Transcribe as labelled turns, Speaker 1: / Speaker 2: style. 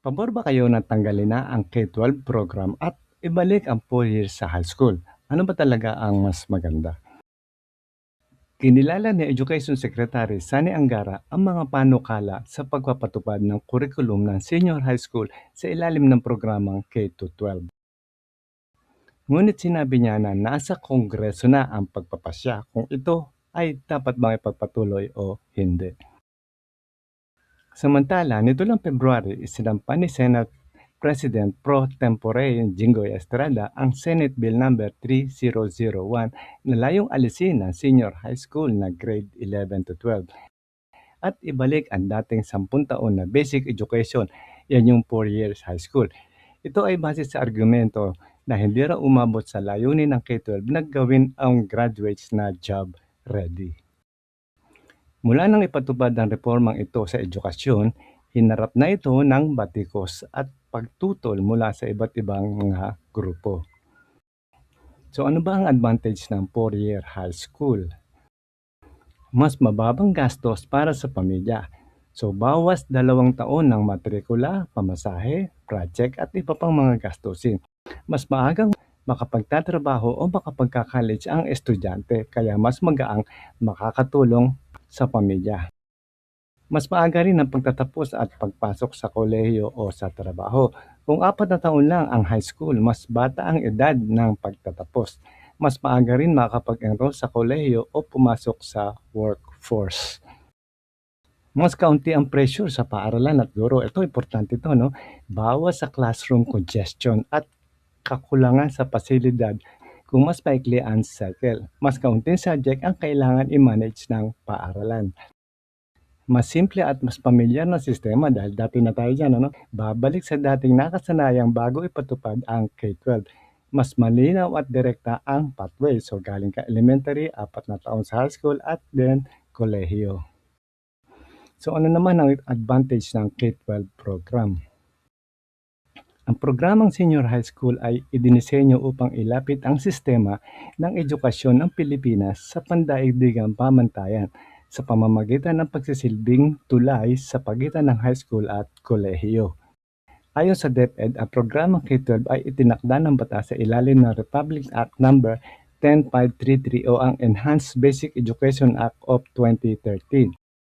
Speaker 1: Pabor ba kayo na tanggalin na ang K-12 program at ibalik ang 4 years sa high school? Ano ba talaga ang mas maganda? Kinilala ni Education Secretary Sani Angara ang mga panukala sa pagpapatupad ng kurikulum ng senior high school sa ilalim ng programang K-12. Ngunit sinabi niya na nasa Kongreso na ang pagpapasya kung ito ay dapat bang ipagpatuloy o hindi. Samantala, nito lang February, isinampa ni Senate President Pro Tempore Jinggoy Estrada ang Senate Bill No. 3001 na layong alisin ang senior high school na grade 11 to 12 at ibalik ang dating 10 taon na basic education, yan yung 4 years high school. Ito ay base sa argumento na hindi raw umabot sa layunin ng K-12 na gawin ang graduates na job ready. Mula nang ipatupad ang reformang ito sa edukasyon, hinarap na ito ng batikos at pagtutol mula sa iba't ibang mga grupo. So ano ba ang advantage ng 4-year high school? Mas mababang gastos para sa pamilya. So bawas 2 taon ng matrikula, pamasahe, project at iba pang mga gastusin. Mas maagang makapagtatrabaho o makapagka-college ang estudyante kaya mas magaang makakatulong sa pamilya. Mas maaga rin ang pagtatapos at pagpasok sa kolehiyo o sa trabaho. Kung 4 na taon lang ang high school, mas bata ang edad ng pagtatapos. Mas maaga rin makakapag-enroll sa kolehiyo o pumasok sa workforce. Mas kaunti ang pressure sa paaralan at guro. Ito, importante ito, no? Bawas sa classroom congestion at kakulangan sa pasilidad kung mas maikli ang cycle. Mas kaunting subject ang kailangan i-manage ng paaralan. Mas simple at mas pamilyar na sistema dahil dati na tayo dyan, ano? Babalik sa dating nakasanayang bago ipatupad ang K-12. Mas malinaw at direkta ang pathway. So galing ka elementary, 4 na taon sa high school at then kolehiyo. So ano naman ang advantage ng K-12 program? Ang programang senior high school ay idinisenyo upang ilapit ang sistema ng edukasyon ng Pilipinas sa pandaigdigang pamantayan sa pamamagitan ng pagsisilbing tulay sa pagitan ng high school at kolehiyo. Ayon sa DepEd, ang programang K-12 ay itinakda ng batas sa ilalim ng Republic Act No. 10533 o ang Enhanced Basic Education Act of 2013.